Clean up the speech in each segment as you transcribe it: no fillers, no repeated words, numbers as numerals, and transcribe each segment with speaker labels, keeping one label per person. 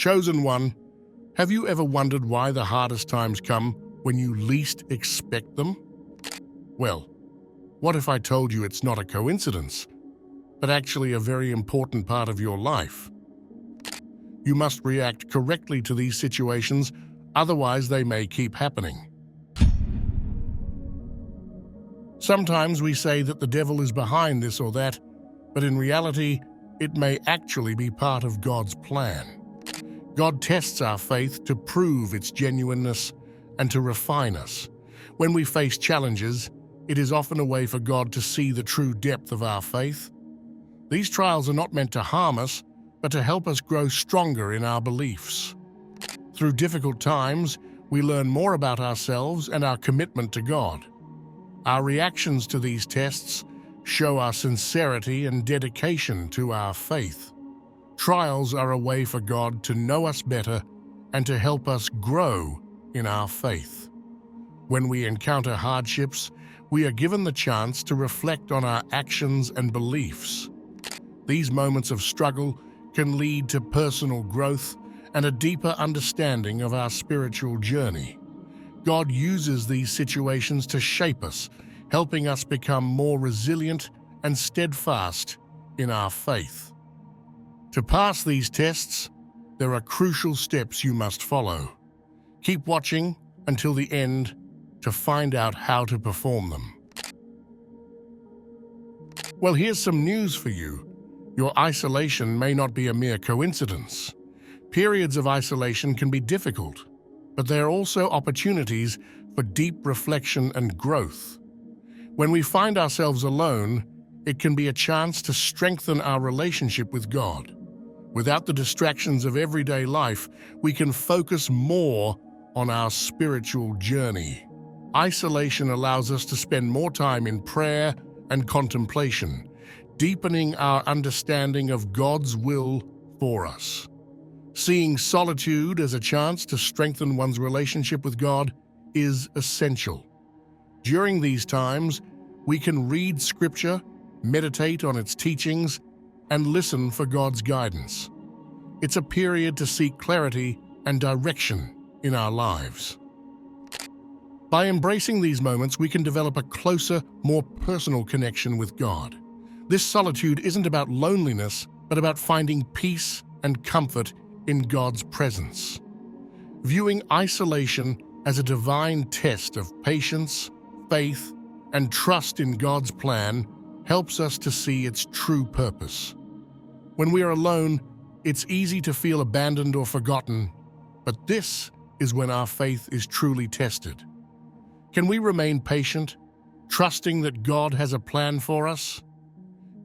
Speaker 1: Chosen one, have you ever wondered why the hardest times come when you least expect them? Well, what if I told you it's not a coincidence, but actually a very important part of your life? You must react correctly to these situations, otherwise they may keep happening. Sometimes we say that the devil is behind this or that, but in reality, it may actually be part of God's plan. God tests our faith to prove its genuineness and to refine us. When we face challenges, it is often a way for God to see the true depth of our faith. These trials are not meant to harm us, but to help us grow stronger in our beliefs. Through difficult times, we learn more about ourselves and our commitment to God. Our reactions to these tests show our sincerity and dedication to our faith. Trials are a way for God to know us better and to help us grow in our faith. When we encounter hardships, we are given the chance to reflect on our actions and beliefs. These moments of struggle can lead to personal growth and a deeper understanding of our spiritual journey. God uses these situations to shape us, helping us become more resilient and steadfast in our faith. To pass these tests, there are crucial steps you must follow. Keep watching until the end to find out how to perform them. Well, here's some news for you. Your isolation may not be a mere coincidence. Periods of isolation can be difficult, but they are also opportunities for deep reflection and growth. When we find ourselves alone, it can be a chance to strengthen our relationship with God. Without the distractions of everyday life, we can focus more on our spiritual journey. Isolation allows us to spend more time in prayer and contemplation, deepening our understanding of God's will for us. Seeing solitude as a chance to strengthen one's relationship with God is essential. During these times, we can read Scripture, meditate on its teachings, and listen for God's guidance. It's a period to seek clarity and direction in our lives. By embracing these moments, we can develop a closer, more personal connection with God. This solitude isn't about loneliness, but about finding peace and comfort in God's presence. Viewing isolation as a divine test of patience, faith, and trust in God's plan helps us to see its true purpose. When we are alone, it's easy to feel abandoned or forgotten, but this is when our faith is truly tested. Can we remain patient, trusting that God has a plan for us?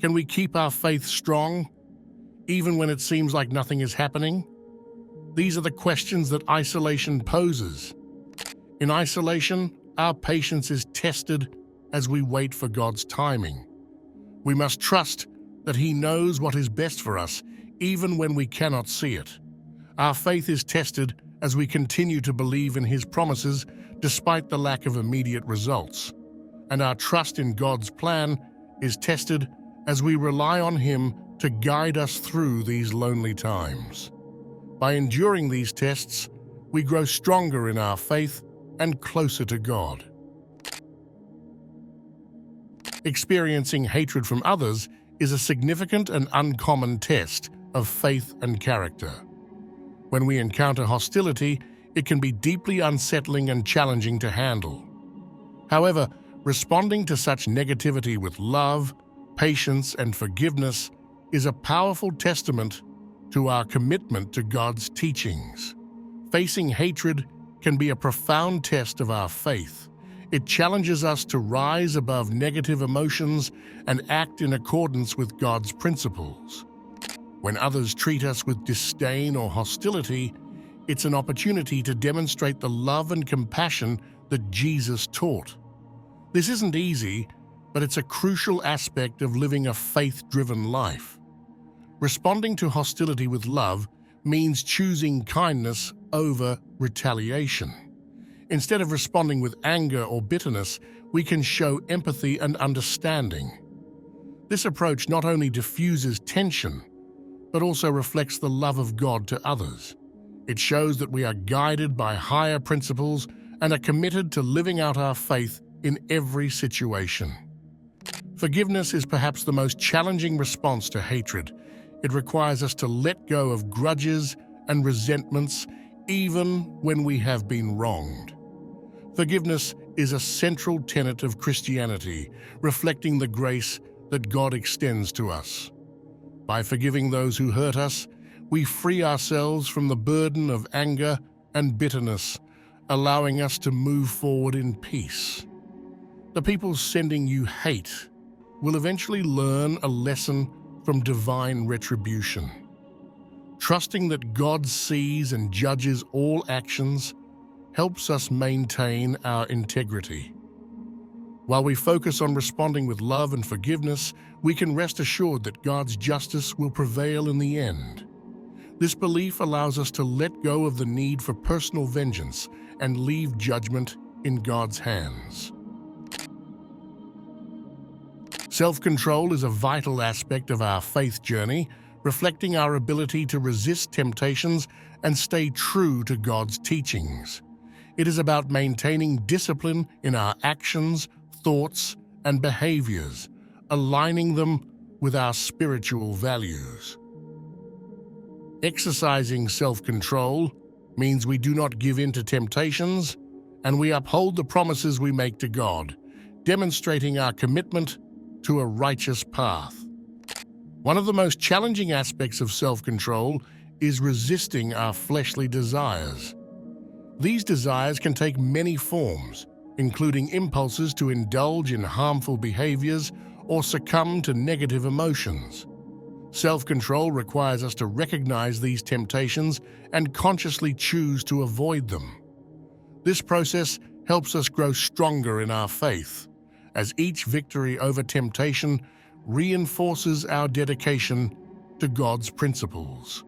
Speaker 1: Can we keep our faith strong, even when it seems like nothing is happening? These are the questions that isolation poses. In isolation, our patience is tested as we wait for God's timing. We must trust that He knows what is best for us, even when we cannot see it. Our faith is tested as we continue to believe in His promises despite the lack of immediate results. And our trust in God's plan is tested as we rely on Him to guide us through these lonely times. By enduring these tests, we grow stronger in our faith and closer to God. Experiencing hatred from others is a significant and uncommon test of faith and character. When we encounter hostility, it can be deeply unsettling and challenging to handle. However, responding to such negativity with love, patience, and forgiveness is a powerful testament to our commitment to God's teachings. Facing hatred can be a profound test of our faith. It challenges us to rise above negative emotions and act in accordance with God's principles. When others treat us with disdain or hostility, it's an opportunity to demonstrate the love and compassion that Jesus taught. This isn't easy, but it's a crucial aspect of living a faith-driven life. Responding to hostility with love means choosing kindness over retaliation. Instead of responding with anger or bitterness, we can show empathy and understanding. This approach not only diffuses tension, but also reflects the love of God to others. It shows that we are guided by higher principles and are committed to living out our faith in every situation. Forgiveness is perhaps the most challenging response to hatred. It requires us to let go of grudges and resentments even when we have been wronged. Forgiveness is a central tenet of Christianity, reflecting the grace that God extends to us. By forgiving those who hurt us, we free ourselves from the burden of anger and bitterness, allowing us to move forward in peace. The people sending you hate will eventually learn a lesson from divine retribution. Trusting that God sees and judges all actions helps us maintain our integrity. While we focus on responding with love and forgiveness, we can rest assured that God's justice will prevail in the end. This belief allows us to let go of the need for personal vengeance and leave judgment in God's hands. Self-control is a vital aspect of our faith journey, reflecting our ability to resist temptations and stay true to God's teachings. It is about maintaining discipline in our actions, thoughts, and behaviors, aligning them with our spiritual values. Exercising self-control means we do not give in to temptations and we uphold the promises we make to God, demonstrating our commitment to a righteous path. One of the most challenging aspects of self-control is resisting our fleshly desires. These desires can take many forms, including impulses to indulge in harmful behaviors or succumb to negative emotions. Self-control requires us to recognize these temptations and consciously choose to avoid them. This process helps us grow stronger in our faith, as each victory over temptation reinforces our dedication to God's principles.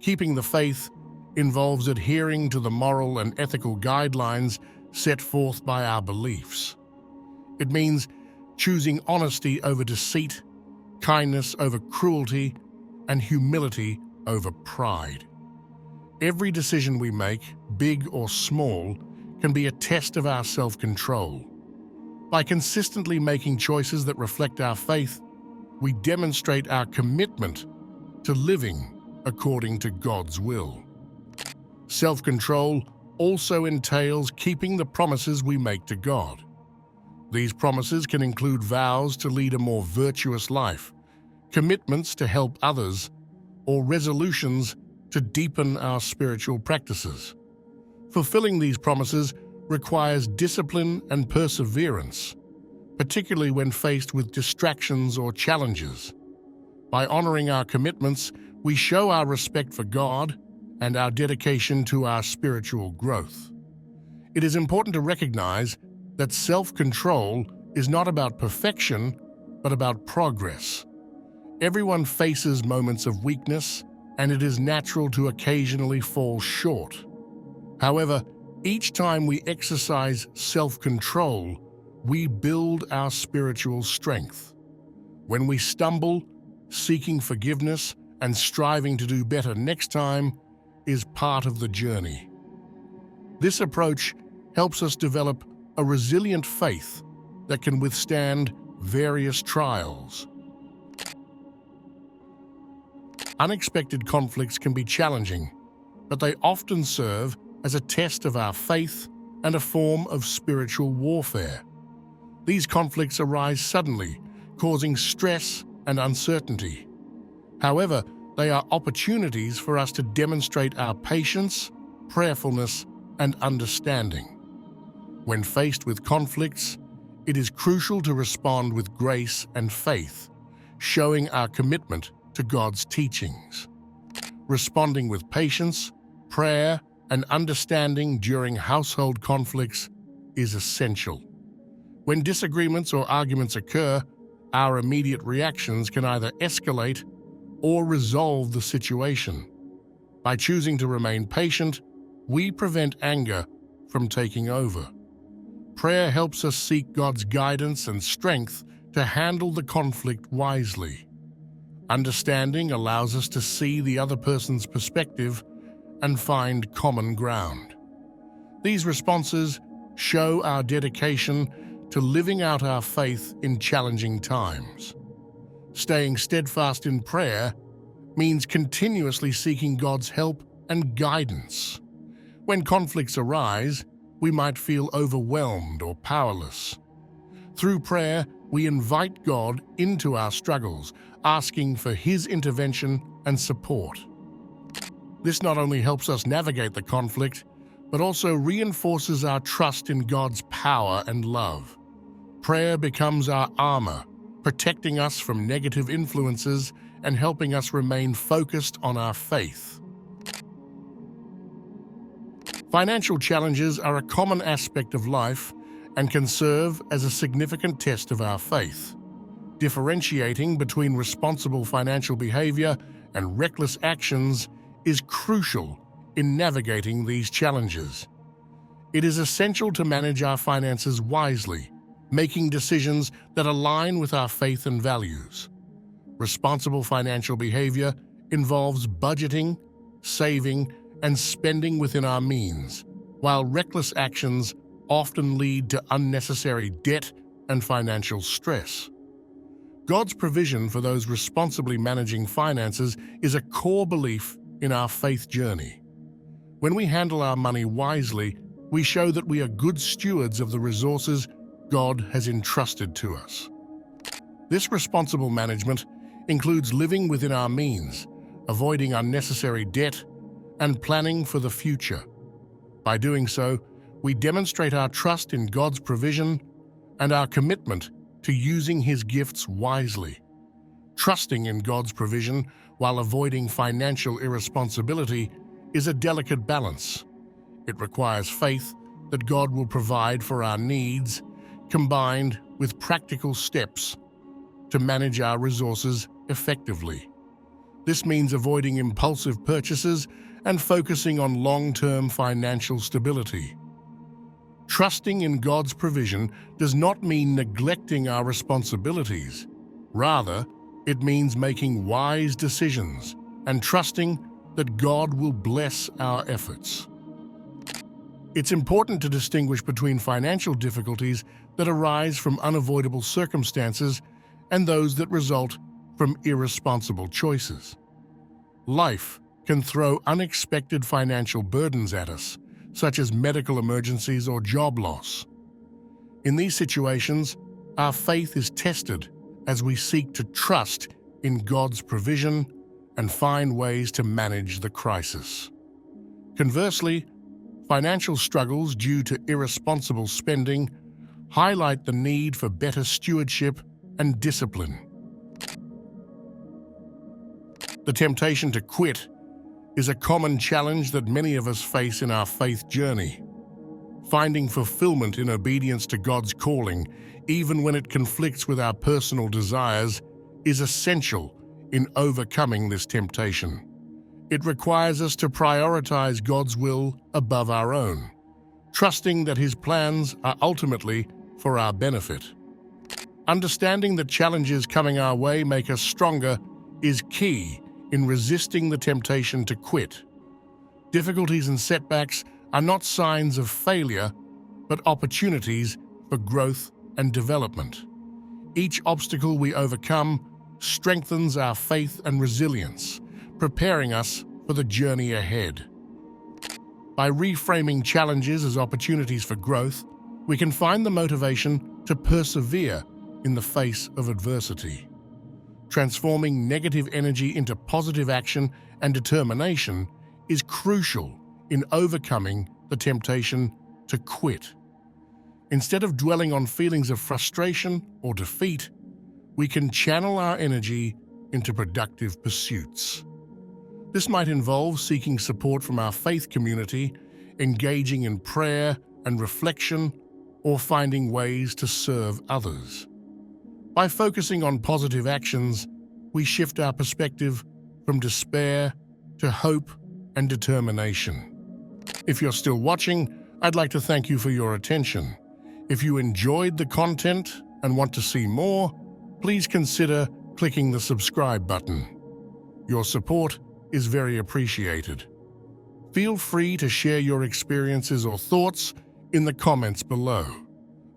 Speaker 1: Keeping the faith involves adhering to the moral and ethical guidelines set forth by our beliefs. It means choosing honesty over deceit, kindness over cruelty, and humility over pride. Every decision we make, big or small, can be a test of our self-control. By consistently making choices that reflect our faith, we demonstrate our commitment to living according to God's will. Self-control also entails keeping the promises we make to God. These promises can include vows to lead a more virtuous life, commitments to help others, or resolutions to deepen our spiritual practices. Fulfilling these promises requires discipline and perseverance, particularly when faced with distractions or challenges. By honoring our commitments, we show our respect for God and our dedication to our spiritual growth. It is important to recognize that self-control is not about perfection, but about progress. Everyone faces moments of weakness, and it is natural to occasionally fall short. However, each time we exercise self-control, we build our spiritual strength. When we stumble, seeking forgiveness and striving to do better next time is part of the journey. This approach helps us develop a resilient faith that can withstand various trials. Unexpected conflicts can be challenging, but they often serve as a test of our faith and a form of spiritual warfare. These conflicts arise suddenly, causing stress and uncertainty. However, they are opportunities for us to demonstrate our patience, prayerfulness, and understanding. When faced with conflicts, it is crucial to respond with grace and faith, showing our commitment to God's teachings. Responding with patience, prayer, and understanding during household conflicts is essential. When disagreements or arguments occur, our immediate reactions can either escalate or resolve the situation. By choosing to remain patient, we prevent anger from taking over. Prayer helps us seek God's guidance and strength to handle the conflict wisely. Understanding allows us to see the other person's perspective and find common ground. These responses show our dedication to living out our faith in challenging times. Staying steadfast in prayer means continuously seeking God's help and guidance. When conflicts arise, we might feel overwhelmed or powerless. Through prayer, we invite God into our struggles, asking for His intervention and support. This not only helps us navigate the conflict, but also reinforces our trust in God's power and love. Prayer becomes our armor, protecting us from negative influences and helping us remain focused on our faith. Financial challenges are a common aspect of life and can serve as a significant test of our faith. Differentiating between responsible financial behavior and reckless actions is crucial in navigating these challenges. It is essential to manage our finances wisely, making decisions that align with our faith and values. Responsible financial behavior involves budgeting, saving, and spending within our means, while reckless actions often lead to unnecessary debt and financial stress. God's provision for those responsibly managing finances is a core belief in our faith journey. When we handle our money wisely, we show that we are good stewards of the resources God has entrusted to us. This responsible management includes living within our means, avoiding unnecessary debt, and planning for the future. By doing so, we demonstrate our trust in God's provision and our commitment to using His gifts wisely. Trusting in God's provision while avoiding financial irresponsibility is a delicate balance. It requires faith that God will provide for our needs, combined with practical steps to manage our resources effectively. This means avoiding impulsive purchases and focusing on long-term financial stability. Trusting in God's provision does not mean neglecting our responsibilities. Rather, it means making wise decisions and trusting that God will bless our efforts. It's important to distinguish between financial difficulties that arise from unavoidable circumstances and those that result from irresponsible choices. Life can throw unexpected financial burdens at us, such as medical emergencies or job loss. In these situations, our faith is tested as we seek to trust in God's provision and find ways to manage the crisis. Conversely, financial struggles due to irresponsible spending highlight the need for better stewardship and discipline. The temptation to quit is a common challenge that many of us face in our faith journey. Finding fulfillment in obedience to God's calling, even when it conflicts with our personal desires, is essential in overcoming this temptation. It requires us to prioritize God's will above our own, trusting that His plans are ultimately for our benefit. Understanding that challenges coming our way make us stronger is key in resisting the temptation to quit. Difficulties and setbacks are not signs of failure, but opportunities for growth and development. Each obstacle we overcome strengthens our faith and resilience, preparing us for the journey ahead. By reframing challenges as opportunities for growth, we can find the motivation to persevere in the face of adversity. Transforming negative energy into positive action and determination is crucial in overcoming the temptation to quit. Instead of dwelling on feelings of frustration or defeat, we can channel our energy into productive pursuits. This might involve seeking support from our faith community, engaging in prayer and reflection, or finding ways to serve others. By focusing on positive actions, we shift our perspective from despair to hope and determination. If you're still watching, I'd like to thank you for your attention. If you enjoyed the content and want to see more, please consider clicking the subscribe button. Your support is very appreciated. Feel free to share your experiences or thoughts in the comments below.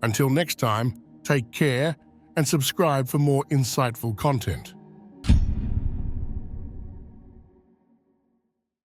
Speaker 1: Until next time, take care and subscribe for more insightful content.